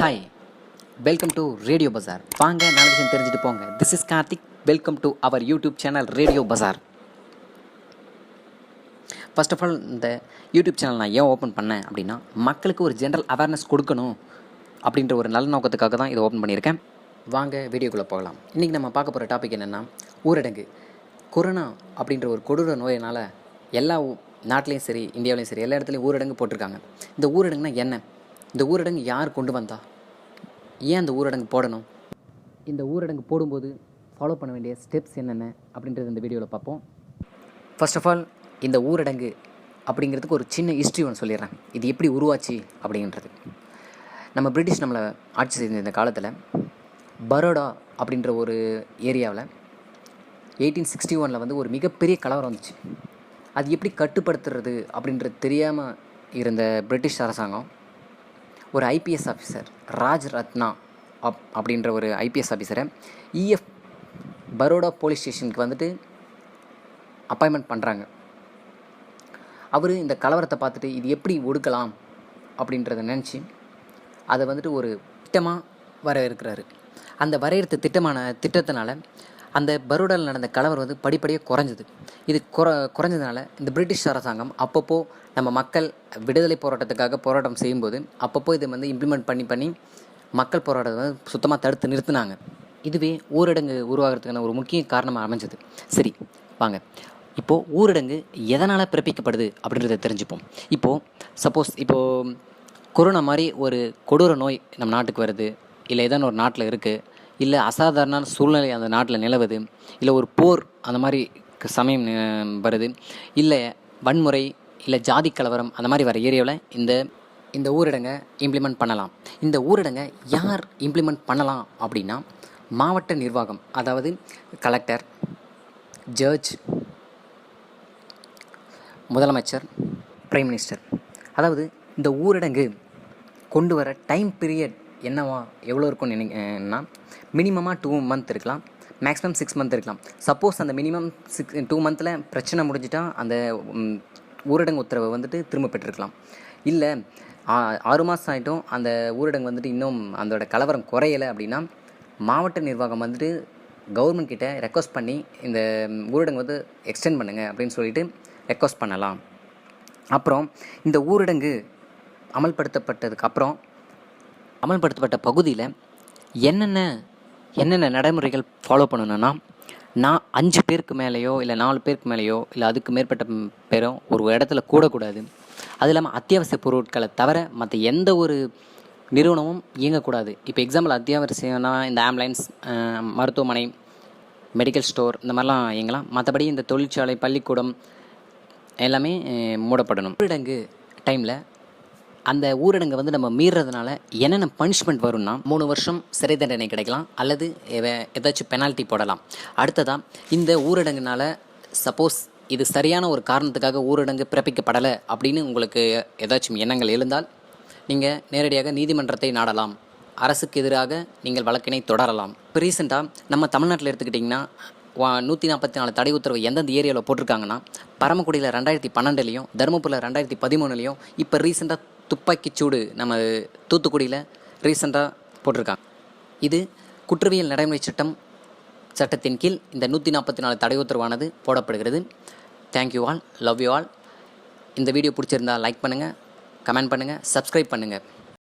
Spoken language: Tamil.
Hi, welcome to radio Bazaar. வாங்க, நாலு விஷயம் தெரிஞ்சுட்டு போங்க. This is Karthik. Welcome to our YouTube channel radio Bazaar. First of all, இந்த யூடியூப் சேனல் நான் ஏன் ஓப்பன் பண்ணேன் அப்படின்னா, மக்களுக்கு ஒரு ஜென்ரல் அவேர்னஸ் கொடுக்கணும் அப்படின்ற ஒரு நல்ல நோக்கத்துக்காக தான் இதை ஓப்பன் பண்ணியிருக்கேன். வாங்க வீடியோக்குள்ளே போகலாம். இன்றைக்கி நம்ம பார்க்க போகிற டாபிக் என்னென்னா, ஊரடங்கு. கொரோனா அப்படின்ற ஒரு கொடூர நோயினால் எல்லா நாட்டிலையும் சரி, இந்தியாவிலையும் சரி, எல்லா இடத்துலையும் ஊரடங்கு போட்டிருக்காங்க. இந்த ஊரடங்குனா என்ன? இந்த ஊரடங்கு யார் கொண்டு வந்தா? ஏன் அந்த ஊரடங்கு போடணும்? இந்த ஊரடங்கு போடும்போது ஃபாலோ பண்ண வேண்டிய ஸ்டெப்ஸ் என்னென்ன அப்படின்றது இந்த வீடியோவில் பார்ப்போம். ஃபர்ஸ்ட் ஆஃப் ஆல், இந்த ஊரடங்கு அப்படிங்கிறதுக்கு ஒரு சின்ன ஹிஸ்ட்ரி ஒன்று சொல்லிடுறேன். இது எப்படி உருவாச்சு அப்படின்றது. நம்ம பிரிட்டிஷ் நம்மளை ஆட்சி செய்த இந்த காலத்தில் பரோடா அப்படின்ற ஒரு ஏரியாவில் 1861 வந்து ஒரு மிகப்பெரிய கலவரம் வந்துச்சு. அது எப்படி கட்டுப்படுத்துறது அப்படின்றது தெரியாமல் இருந்த பிரிட்டிஷ் அரசாங்கம் ஒரு ஐபிஎஸ் ஆஃபீஸர் ராஜ் ரத்னா அப்படின்ற ஒரு ஐபிஎஸ் ஆஃபீஸரை இஎஃப் பரோடா போலீஸ் ஸ்டேஷனுக்கு வந்துட்டு அப்பாயின்மெண்ட் பண்ணுறாங்க. அவர் இந்த கலவரத்தை பார்த்துட்டு இது எப்படி ஒடுக்கலாம் அப்படின்றத நினச்சி அதை வந்துட்டு ஒரு திட்டமாக வரையறுக்கிறாரு. அந்த வரையறுத்த திட்டத்தினால அந்த பரோடாவில் நடந்த கலவரம் வந்து படிப்படியாக குறைஞ்சது. இது குறைஞ்சதுனால இந்த பிரிட்டிஷ் அரசாங்கம் அப்பப்போ நம்ம மக்கள் விடுதலை போராட்டத்துக்காக போராட்டம் செய்யும்போது அப்பப்போ இதை வந்து இம்ப்ளிமெண்ட் பண்ணி மக்கள் போராட்டத்தை வந்து சுத்தமாக தடுத்து நிறுத்தினாங்க. இதுவே ஊரடங்கு உருவாகிறதுக்கான ஒரு முக்கிய காரணமாக அமைஞ்சது. சரி, வாங்க இப்போது ஊரடங்கு எதனால் பிறப்பிக்கப்படுது அப்படின்றத தெரிஞ்சுப்போம். இப்போது சப்போஸ் கொரோனா மாதிரி ஒரு கொடூர நோய் நம்ம நாட்டுக்கு வருது, இல்லை ஏதான ஒரு நாட்டில் இருக்குது, இல்லை அசாதாரண சூழ்நிலை அந்த நாட்டில் நிலவுது, இல்லை ஒரு போர் அந்த மாதிரி சமயம் வருது, இல்லை வன்முறை, இல்லை ஜாதி கலவரம் அந்த மாதிரி வர ஏரியாவில் இந்த ஊரடங்கை இம்ப்ளிமெண்ட் பண்ணலாம். இந்த ஊரடங்கை யார் இம்ப்ளிமெண்ட் பண்ணலாம் அப்படின்னா, மாவட்ட நிர்வாகம், அதாவது கலெக்டர், ஜட்ஜ், முதலமைச்சர், பிரைம் மினிஸ்டர். அதாவது இந்த ஊரடங்கு கொண்டு வர டைம் பீரியட் என்னவா எவ்வளோ இருக்கும்னு நினைக்கிறேன்னா, மினிமமாக 2 months இருக்கலாம், மேக்ஸிமம் 6 months இருக்கலாம். சப்போஸ் அந்த மினிமம் 2 months பிரச்சனை முடிஞ்சிட்டா அந்த ஊரடங்கு உத்தரவை வந்துட்டு திரும்ப பெற்றிருக்கலாம். இல்லை 6 மாதம் ஆகிட்டும் அந்த ஊரடங்கு வந்துட்டு இன்னும் அதோட கலவரம் குறையலை அப்படின்னா, மாவட்ட நிர்வாகம் வந்துட்டு கவர்மெண்ட் கிட்ட ரெக்வஸ்ட் பண்ணி இந்த ஊரடங்கு வந்து எக்ஸ்டெண்ட் பண்ணுங்கள் அப்படின்னு சொல்லிட்டு ரெக்வஸ்ட் பண்ணலாம். அப்புறம் இந்த ஊரடங்கு அமல்படுத்தப்பட்ட பகுதியில் என்னென்ன நடைமுறைகள் ஃபாலோ பண்ணணுன்னா, நான் 5 பேருக்கு மேலேயோ இல்லை 4 பேருக்கு மேலேயோ இல்லை அதுக்கு மேற்பட்ட பேரோ ஒரு இடத்துல கூடக்கூடாது. அது இல்லாமல் அத்தியாவசிய பொருட்களை தவிர மற்ற எந்த ஒரு நிறுவனமும் இயங்கக்கூடாது. இப்போ எக்ஸாம்பிள் அத்தியாவசியம்னா இந்த ஆம்புலன்ஸ், மருத்துவமனை, மெடிக்கல் ஸ்டோர் இந்த மாதிரிலாம் இயங்கலாம். மற்றபடி இந்த தொழிற்சாலை, பள்ளிக்கூடம் எல்லாமே மூடப்படணும். ஊரடங்கு டைமில் அந்த ஊரடங்கை வந்து நம்ம மீறதுனால என்னென்ன பனிஷ்மெண்ட் வரும்னா, 3 வருஷம் சிறை தண்டனை கிடைக்கலாம், அல்லது ஏதாச்சும் பெனால்ட்டி போடலாம். அடுத்ததாக, இந்த ஊரடங்குனால சப்போஸ் இது சரியான ஒரு காரணத்துக்காக ஊரடங்கு பிறப்பிக்கப்படலை அப்படின்னு உங்களுக்கு ஏதாச்சும் எண்ணங்கள் எழுந்தால் நீங்கள் நேரடியாக நீதிமன்றத்தை நாடலாம். அரசுக்கு எதிராக நீங்கள் வழக்கினை தொடரலாம். இப்போ ரீசெண்டாக நம்ம தமிழ்நாட்டில் எடுத்துக்கிட்டிங்கன்னா 144 தடை உத்தரவு எந்தெந்த ஏரியாவில் போட்டிருக்காங்கன்னா, பரமக்குடியில் 2012லையும், தருமபுரியில் 2013லையும், இப்போ ரீசெண்டாக துப்பாக்கிச்சூடு நம்ம தூத்துக்குடியில் ரீசெண்டாக போட்டிருக்காங்க. இது குற்றவியல் நடைமுறை சட்டத்தின் கீழ் இந்த 144 தடை உத்தரவானது போடப்படுகிறது. Thank you all, love you all. இந்த வீடியோ பிடிச்சிருந்தால் லைக் பண்ணுங்கள், கமெண்ட் பண்ணுங்கள், சப்ஸ்கிரைப் பண்ணுங்கள்.